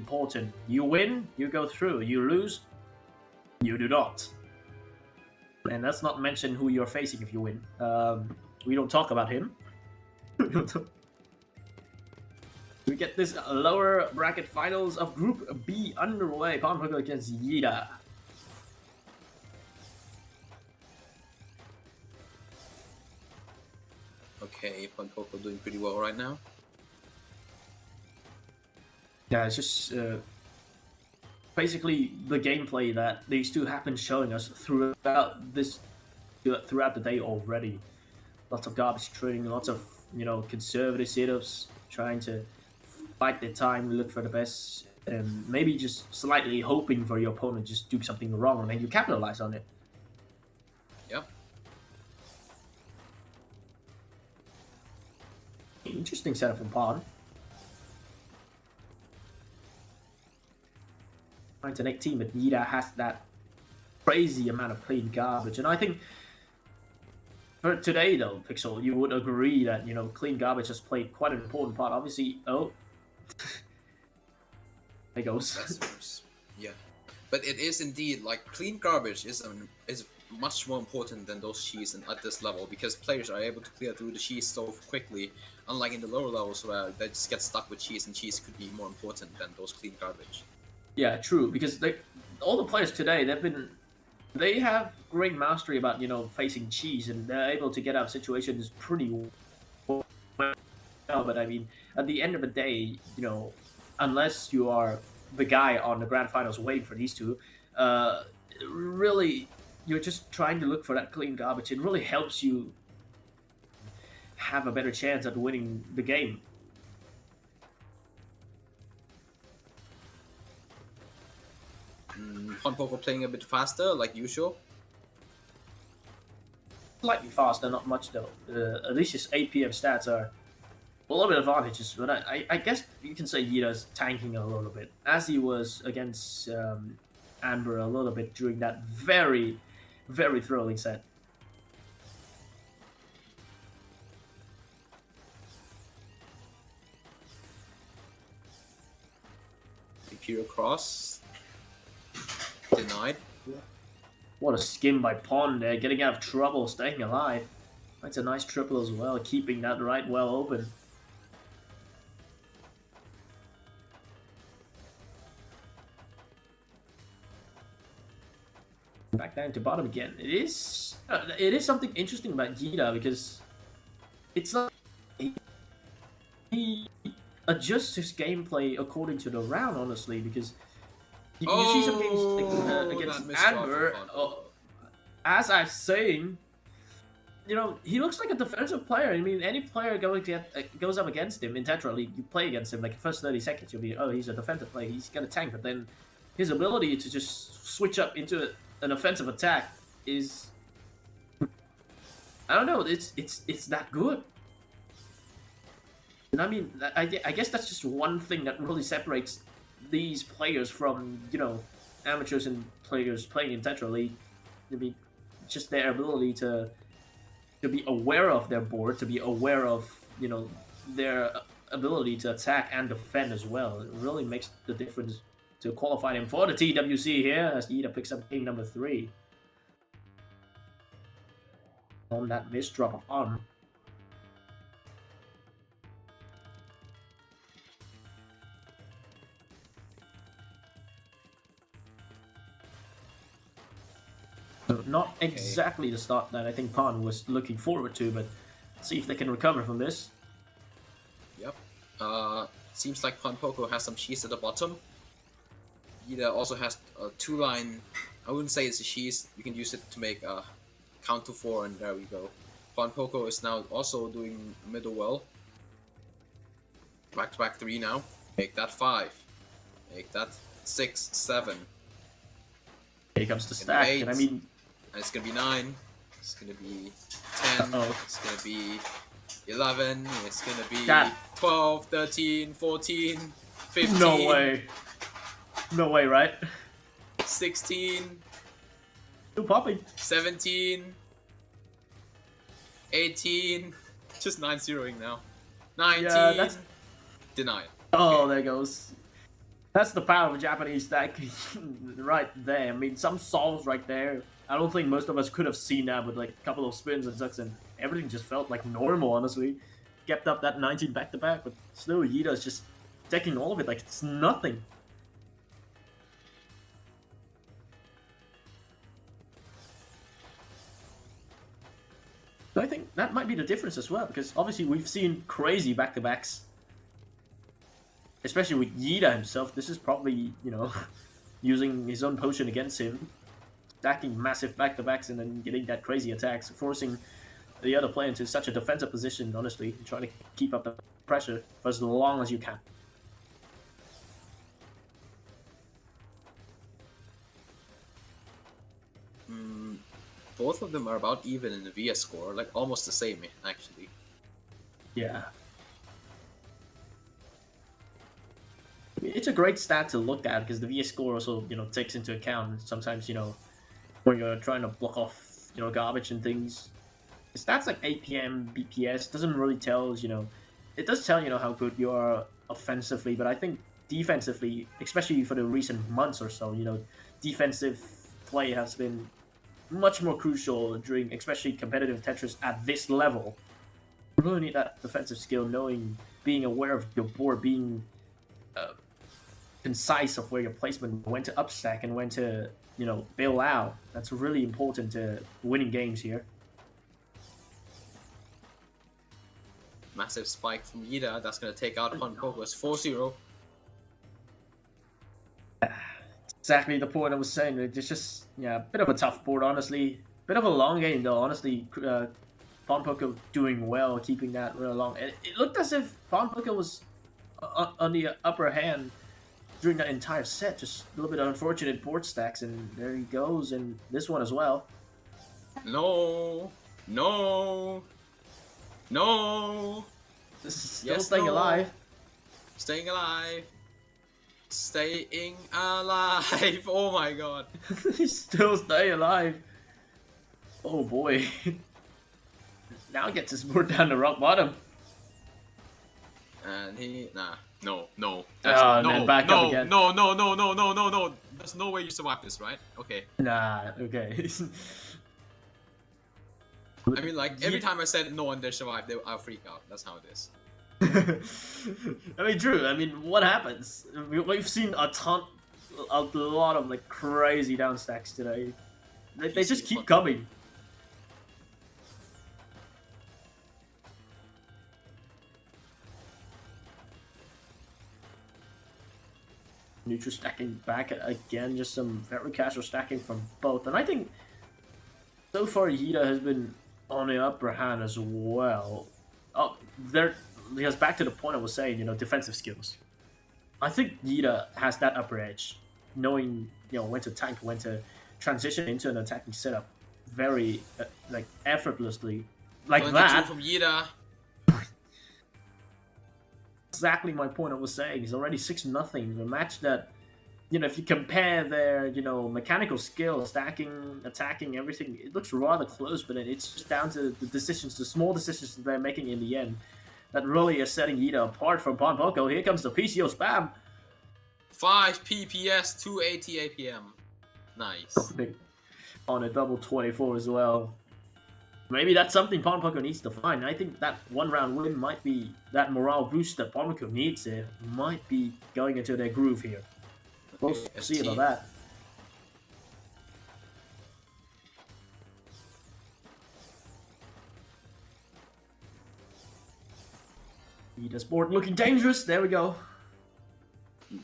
important. You win, you go through. You lose, you do not. And let's not mention who you're facing if you win. We don't talk about him. We get this lower bracket finals of Group B underway. PONPOKO against YIDA. Okay, PONPOKO doing pretty well right now. Yeah, it's just basically the gameplay that these two have been showing us throughout the day already. Lots of garbage trading, lots of conservative setups, trying to fight their time, look for the best, and maybe just slightly hoping for your opponent to just do something wrong, and then you capitalize on it. Yep. Interesting setup from Pawn. 9-8 team, but YIDA has that crazy amount of clean garbage, and I think for today though, Pixel, you would agree that clean garbage has played quite an important part. Obviously, there goes. Yeah, but it is indeed like clean garbage is much more important than those cheese at this level, because players are able to clear through the cheese so quickly, unlike in the lower levels where they just get stuck with cheese, and cheese could be more important than those clean garbage. Yeah, true, because all the players today, they have great mastery about facing cheese, and they're able to get out of situations pretty well. But I mean, at the end of the day, unless you are the guy on the grand finals waiting for these two, really you're just trying to look for that clean garbage. It really helps you have a better chance at winning the game. PONPOKO playing a bit faster, like usual. Slightly faster, not much though. At least his APM stats are a little bit advantages, but I guess you can say YIDA's tanking a little bit, as he was against Amber a little bit during that very, very thrilling set. Imperial Cross. Denied. What a skim by Pawn there, getting out of trouble, staying alive. That's a nice triple as well, keeping that right well open. Back down to bottom again. It is something interesting about YIDA, because it's not he adjusts his gameplay according to the round, honestly, because you see some games like, against Amber, as I'm saying, he looks like a defensive player. I mean, any player goes up against him intentionally, you play against him, like the first 30 seconds, you'll be, oh, he's a defensive player, he's gonna tank, but then his ability to just switch up into an offensive attack is, I don't know, it's that good. And I mean, I guess that's just one thing that really separates these players from, amateurs and players playing in Tetra League. I mean, just their ability to be aware of their board, to be aware of, their ability to attack and defend as well. It really makes the difference to qualify them for the TWC here, as YIDA picks up game number 3. On that missed drop of arm. So not exactly the start that I think Pawn was looking forward to, but see if they can recover from this. Yep. Seems like PONPOKO has some cheese at the bottom. YIDA also has a 2-line. I wouldn't say it's a cheese. You can use it to make a count to 4, and there we go. PONPOKO is now also doing middle well. Back-to-back 3 now. Make that 5. Make that 6, 7. Here comes the stack, 8, and I mean... And it's gonna be 9. It's gonna be 10. It's gonna be 11. It's gonna be 12, 13, 14, 15. No way. No way, right? 16. Still popping. 17. 18. Just 9-0ing now. 19. Yeah, that's... Denied. Oh, there goes. That's the power of Japanese deck right there. I mean, some solves right there. I don't think most of us could have seen that with like a couple of spins and sucks, and everything just felt like normal, honestly. Kept up that 19 back-to-back, but still YIDA's just taking all of it like it's nothing. So I think that might be the difference as well, because obviously we've seen crazy back-to-backs, especially with YIDA himself. This is probably, you know, using his own potion against him, stacking massive back-to-backs and then getting that crazy attacks, forcing the other player into such a defensive position, honestly, trying to keep up the pressure for as long as you can. Both of them are about even in the VS score, like almost the same, actually. Yeah. I mean, it's a great stat to look at because the VS score also, you know, takes into account sometimes, you know, when you're trying to block off, you know, garbage and things. Stats like APM, BPS doesn't really tell, you know, it does tell, you know, how good you are offensively, but I think defensively, especially for the recent months or so, you know, defensive play has been much more crucial during especially competitive Tetris at this level. You really need that defensive skill, knowing, being aware of your board, being concise of where your placement, when to upstack and when to, you know, bail out. That's really important to winning games here. Massive spike from YIDA, that's gonna take out PONPOKO's 4-0. Exactly the point I was saying. It's just, yeah, a bit of a tough board, honestly. Bit of a long game, though, honestly. PONPOKO doing well, keeping that real long. It looked as if PONPOKO was on the upper hand during that entire set. Just a little bit of unfortunate board stacks, and there he goes, and this one as well. No, no, no. This is still staying alive. Staying alive. Staying alive. Oh my god. He's still staying alive. Oh boy. Now he gets his board down to rock bottom. And he no. No, back up again. No. There's no way you survive this, right? Okay. Nah, okay. I mean, like, every time I said no one there survived, I'll freak out. That's how it is. I mean, true. I mean, what happens? We've seen a lot of like crazy down stacks today. They just keep coming. Neutral stacking back again, just some very casual stacking from both, and I think so far YIDA has been on the upper hand as well. Oh, there. Because back to the point I was saying, you know, defensive skills. I think YIDA has that upper edge, knowing, you know, when to tank, when to transition into an attacking setup, very like effortlessly, like that. From YIDA. Exactly my point I was saying. He's already 6-0. A match that, you know, if you compare their, you know, mechanical skill, stacking, attacking, everything, it looks rather close. But it's just down to the decisions, the small decisions that they're making in the end, that really is setting YIDA apart from PONPOKO. Here comes the PCO spam. 5 PPS, 280 APM. Nice. On a double 24 as well. Maybe that's something PONPOKO needs to find. I think that one-round win might be that morale boost that PONPOKO needs here. Might be going into their groove here. We'll see about that. YIDA's board looking dangerous. There we go.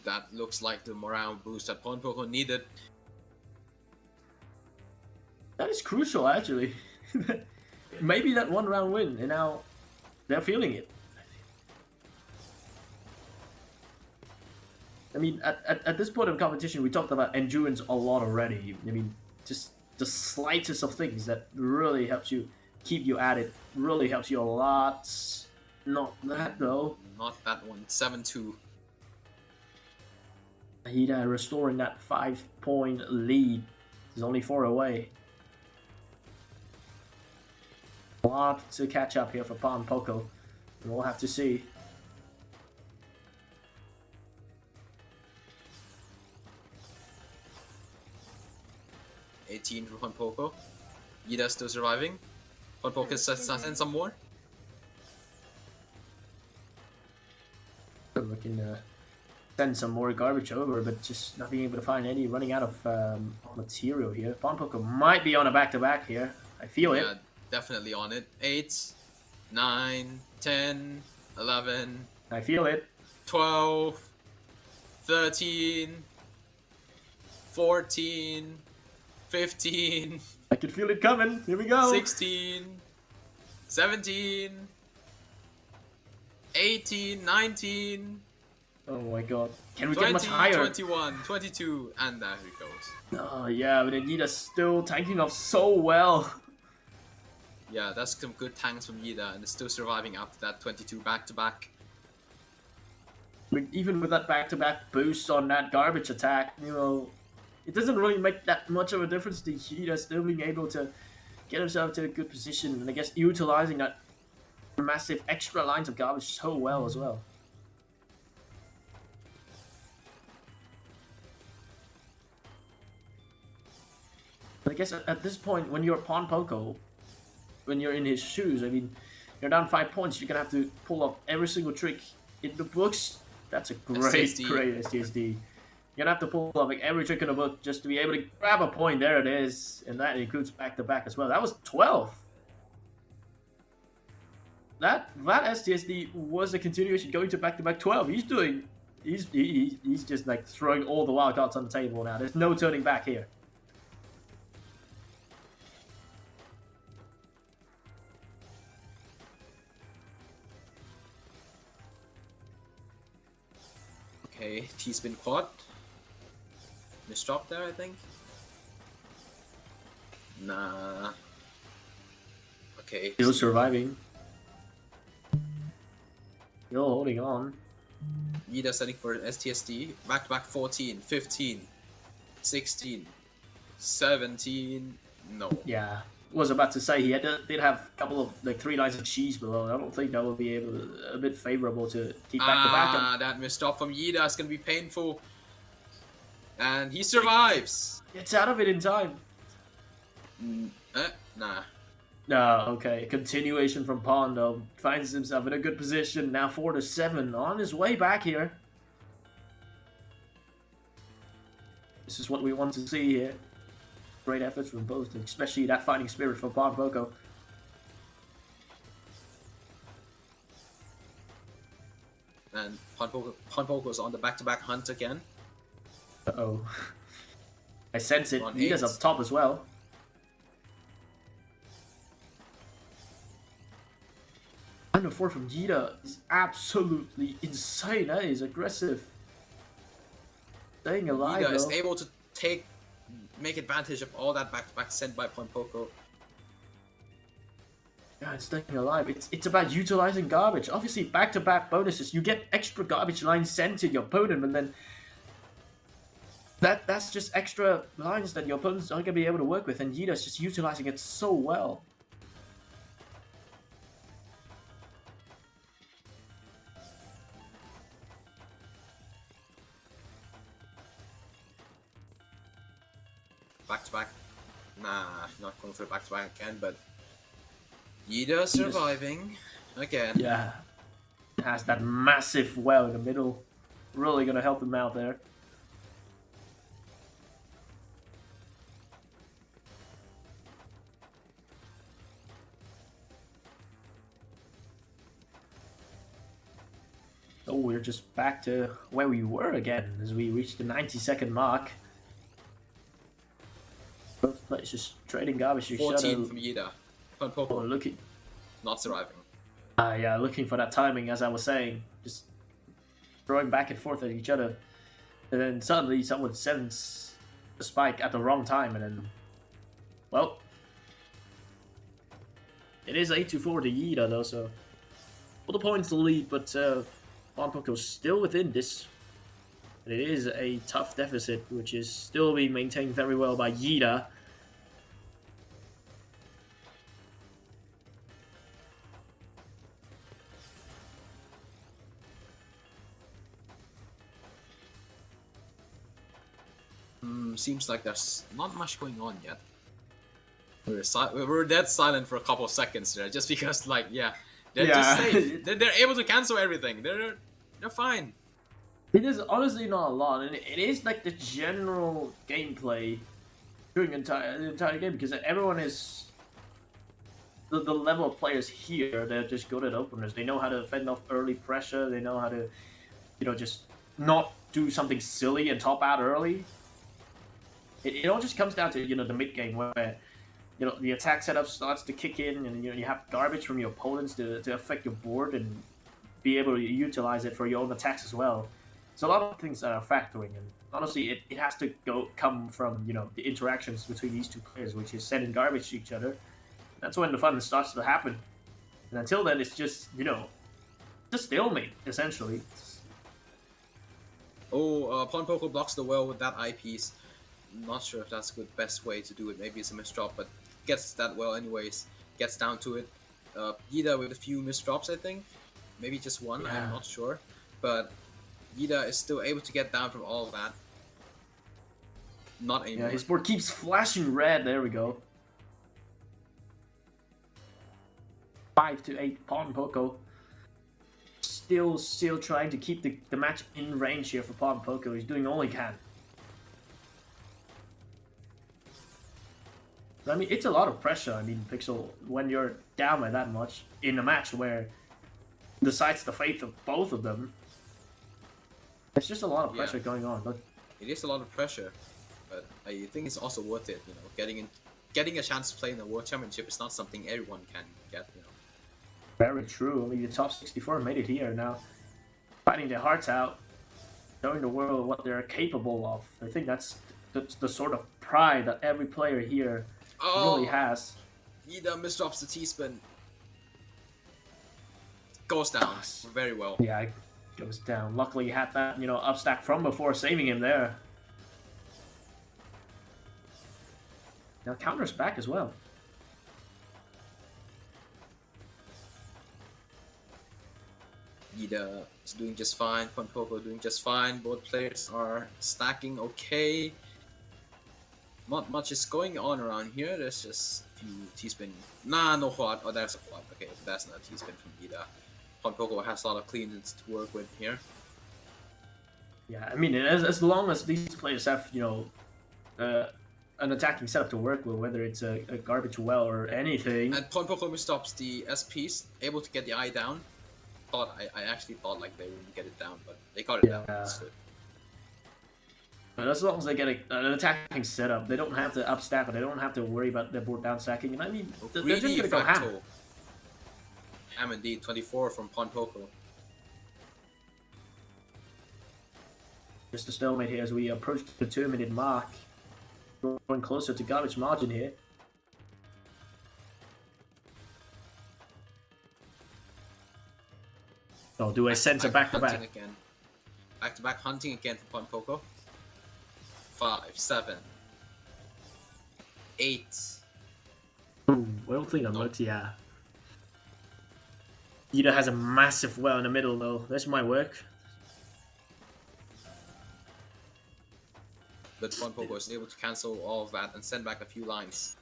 That looks like the morale boost that PONPOKO needed. That is crucial, actually. Maybe that one-round win, and now they're feeling it. I mean, at this point of competition, we talked about endurance a lot already. I mean, just the slightest of things that really helps you keep you at it, really helps you a lot. Not that, though. Not that one. 7-2. YIDA restoring that 5-point lead. He's only 4 away. A lot to catch up here for PONPOKO. We'll have to see. 18 for PONPOKO. YIDA still surviving. PONPOKO send some more. We can send some more garbage over, but just not being able to find any, running out of material here. PONPOKO might be on a back-to-back here. I feel it. Yeah, definitely on it. 8, 9, 10, 11. I feel it. 12, 13, 14, 15. I can feel it coming. Here we go. 16, 17, 18, 19. Oh my god. Can we 20, get much higher? 21, 22, and there it goes. Oh yeah, but YIDA's still tanking off so well. Yeah, that's some good tanks from YIDA, and it's still surviving after that 22 back-to-back. But even with that back-to-back boost on that garbage attack, you know, it doesn't really make that much of a difference to YIDA still being able to get himself to a good position, and I guess utilizing that massive extra lines of garbage so well as well. But I guess at this point, when you're PONPOKO, when you're in his shoes, I mean, you're down 5 points, you're gonna have to pull off every single trick in the books. That's a great STSD. You're gonna have to pull off like every trick in the book just to be able to grab a point. There it is, and that includes back-to-back as well. That was 12. That STSD was a continuation going to back-to-back 12. He's just like throwing all the wild cards on the table now. There's no turning back here. Okay, T-spin quad. Misdrop there, I think. Nah. Okay. Still surviving. Still holding on. YIDA setting for STSD. Back-to-back 14, 15, 16, 17. No. Yeah. Was about to say he did have a couple of like 3 lines of cheese below. I don't think that would be a bit favorable to keep back-to-back. That misstop from YIDA is gonna be painful. And he survives. Gets out of it in time. Nah. No, okay. Continuation from Pond though. Finds himself in a good position. Now 4-7. On his way back here. This is what we want to see here. Great efforts from both, especially that fighting spirit from PONPOKO. And PONPOKO's on the back-to-back hunt again. Uh-oh. I sense it. YIDA's up top as well. Line of 4 from YIDA is absolutely insane. That is aggressive. Staying alive, YIDA is though. able to make advantage of all that back-to-back sent by PONPOKO. Yeah, it's staying alive. It's about utilizing garbage. Obviously, back-to-back bonuses. You get extra garbage lines sent to your opponent, and then that's just extra lines that your opponents aren't going to be able to work with, and YIDA's just utilizing it so well. Back-to-back. Nah, not going for back-to-back again, but YIDA surviving again. Yeah. Has that massive well in the middle. Really going to help him out there. So we're just back to where we were again as we reach the 90-second mark. Both players just trading garbage to each other. 14 from YIDA. PONPOKO Looking, not surviving. yeah, looking for that timing, as I was saying, just throwing back and forth at each other, and then suddenly someone sends a spike at the wrong time, and then, well, it is 8-4 to YIDA though, so all the points to lead, but PONPOKO's still within this. And it is a tough deficit, which is still being maintained very well by YIDA. Seems like there's not much going on yet. We're dead silent for a couple of seconds there, just because, like, yeah, they're just safe. They're able to cancel everything. They're fine. It is honestly not a lot, and it is like the general gameplay during the entire game, because everyone is the level of players here. They're just good at openers. They know how to fend off early pressure. They know how to, just not do something silly and top out early. It all just comes down to the mid game where the attack setup starts to kick in, and you have garbage from your opponents to affect your board and be able to utilize it for your own attacks as well. So a lot of things that are factoring, and honestly, it has to come from the interactions between these two players, which is sending garbage to each other. That's when the fun starts to happen. And until then, it's just just stalemate essentially. Oh, PONPOKO blocks the well with that eyepiece. Not sure if that's the best way to do it. Maybe it's a misdrop, but gets that well anyways. Gets down to it. YIDA with a few misdrops, I think. Maybe just one. Yeah. I'm not sure, but YIDA is still able to get down from all of that. Not anymore. Yeah, his board keeps flashing red. There we go. 5-8 PONPOKO. Still trying to keep the match in range here for PONPOKO. He's doing all he can. I mean, it's a lot of pressure. I mean, Pixel, when you're down by that much in a match where decides the fate of both of them, it's just a lot of pressure going on. But it is a lot of pressure, but I think it's also worth it. Getting a chance to play in the World Championship is not something everyone can get. Very true. I mean, the top 64 made it here now, fighting their hearts out, showing the world what they're capable of. I think that's the sort of pride that every player here really has. YIDA misdrops the T-spin. Goes down very well. Yeah, it goes down. Luckily, he had that upstack from before, saving him there. Now counters back as well. YIDA is doing just fine. PONPOKO doing just fine. Both players are stacking okay. Not much is going on around here. There's just a few T-spin. Nah, no quad. Oh, there's a quad. Okay, that's not a T-spin from YIDA. PONPOKO has a lot of cleans to work with here. Yeah, I mean, as long as these players have an attacking setup to work with, whether it's a garbage well or anything. And PONPOKO stops the SPs, able to get the eye down. I actually thought like they wouldn't get it down, but they got it down. That's good. But as long as they get an attacking setup, they don't have to upstack, or they don't have to worry about their board down stacking. And I mean, they're just gonna go ham. Ham indeed, 24 from PONPOKO. Just a stalemate here as we approach the 2-minute mark. Going closer to garbage margin here. Oh, do a center back-to-back. Back-to-back hunting again for PONPOKO. 5, 7, 8. Ooh, well thing unlocked, yeah. YIDA has a massive well in the middle though. This might work. But PONPOKO is able to cancel all of that and send back a few lines.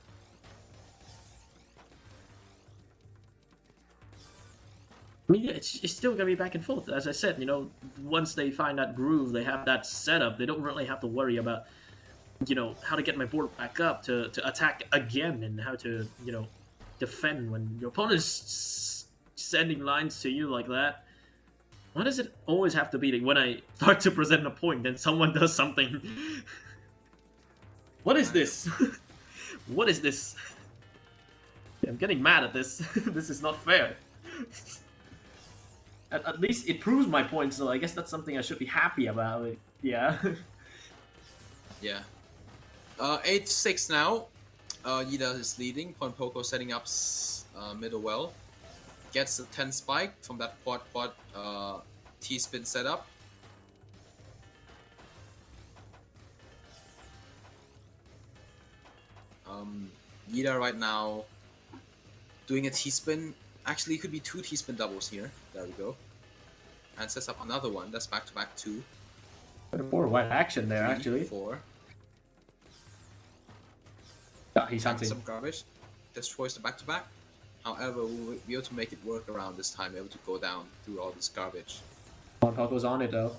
I mean, it's still going to be back and forth. As I said, once they find that groove, they have that setup, they don't really have to worry about, how to get my board back up to attack again and how to, defend when your opponent's sending lines to you like that. Why does it always have to be like when I start to present a point, then someone does something? What is this? What is this? I'm getting mad at this. This is not fair. At least it proves my point, so I guess that's something I should be happy about. Yeah. Yeah. 8-6 now. YIDA is leading. PONPOKO setting up middle well. Gets a 10 spike from that quad T-spin setup. YIDA right now doing a T-spin. Actually, it could be 2 T-spin doubles here. There we go. And sets up another one. That's back-to-back 2. More white action there, 3, actually. 4. Yeah, he's tank hunting. some garbage, destroys the back-to-back. However, we'll be able to make it work around this time, able to go down through all this garbage. PONPOKO's on it though.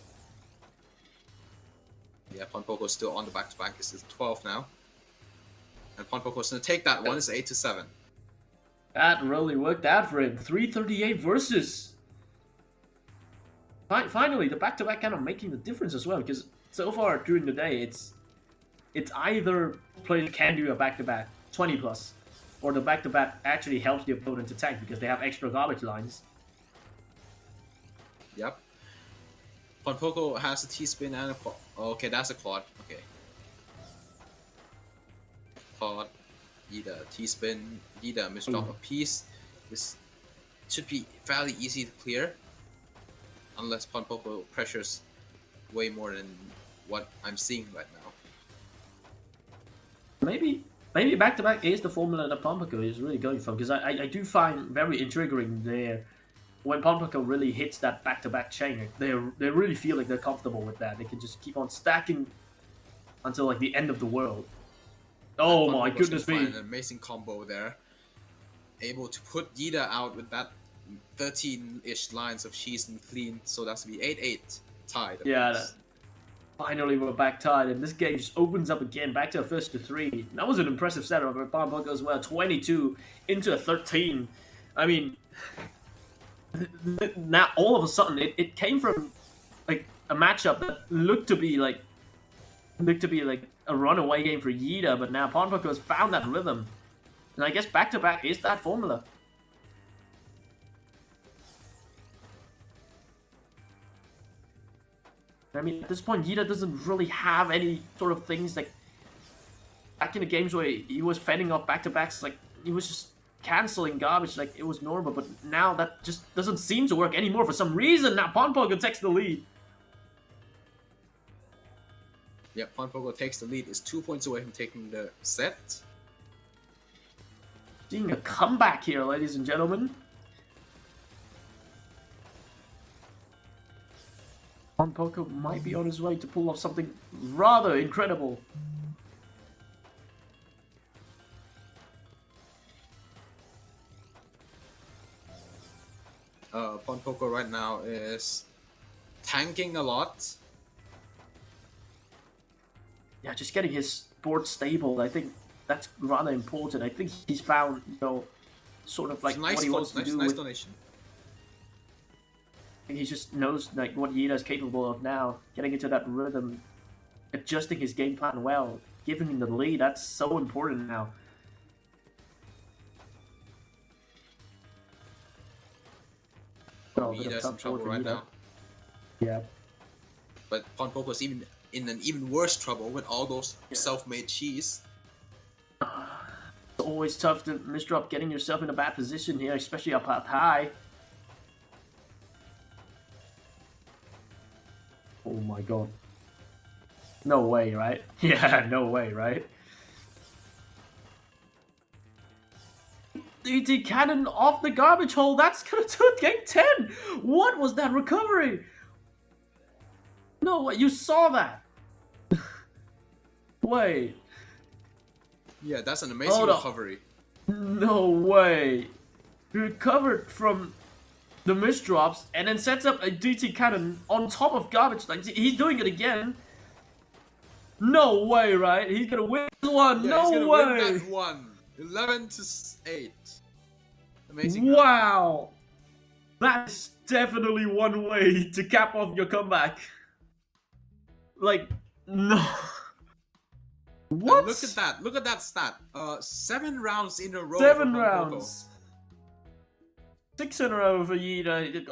Yeah, PONPOKO's still on the back-to-back. This is 12 now. And PONPOKO's gonna take that one. It's 8-7. That really worked out for him. 338 versus. Finally, the back-to-back kind of making the difference as well. Because so far during the day, it's either players can do a back-to-back 20 plus, or the back-to-back actually helps the opponent to tank because they have extra garbage lines. Yep. PONPOKO has a T-spin and a quad. Oh, okay, that's a quad. Okay. Quad. YIDA. T-spin. YIDA. Misdrop a piece. This should be fairly easy to clear. Unless PONPOKO pressures way more than what I'm seeing right now. Maybe back-to-back is the formula that PONPOKO is really going for. Because I do find very intriguing there. When PONPOKO really hits that back-to-back chain, they really feel like they're comfortable with that. They can just keep on stacking until like the end of the world. Oh my goodness me! An amazing combo there. Able to put YIDA out with that 13-ish lines of cheese and clean, so that's gonna be 8-8 tied. Yeah, finally we're back tied, and this game just opens up again, back to a first to 3. That was an impressive setup by PONPOKO as well. 22 into a 13. I mean, now all of a sudden it came from like a matchup that looked to be like a runaway game for YIDA, but now PONPOKO has found that rhythm, and I guess back to back is that formula. I mean, at this point, YIDA doesn't really have any sort of things like back in the games where he was fending off back-to-backs, like he was just canceling garbage like it was normal, but now that just doesn't seem to work anymore for some reason. Now PONPOKO takes the lead. Yeah, PONPOKO takes the lead. Is 2 points away from taking the set. Seeing a comeback here, ladies and gentlemen. PONPOKO might be on his way to pull off something rather incredible. PONPOKO right now is tanking a lot. Yeah, just getting his board stable. I think that's rather important. I think he's found, sort of like nice what he wants to do. Nice with, donation. I think he just knows like what YIDA is capable of now. Getting into that rhythm, adjusting his game plan well, giving him the lead. That's so important now. YIDA's in trouble right now. Yeah. But PONPOKO's even in an even worse trouble with all those self-made cheese. It's always tough to misdrop getting yourself in a bad position here, especially up high. Oh my god. No way, right? Yeah, no way, right? DT cannon off the garbage hole. That's gonna do it. Game 10. What was that recovery? No way. You saw that. Wait. Yeah, that's an amazing recovery. No way. He recovered from the misdrops and then sets up a DT cannon on top of garbage. Like he's doing it again. No way, right? He's gonna win this one. Yeah, no he's gonna way. Win that one. 11-8. Amazing. Wow. That's definitely one way to cap off your comeback. Like, no. What? And look at that. Look at that stat. 7 rounds in a row. 7 for rounds. 6 in a row for YIDA.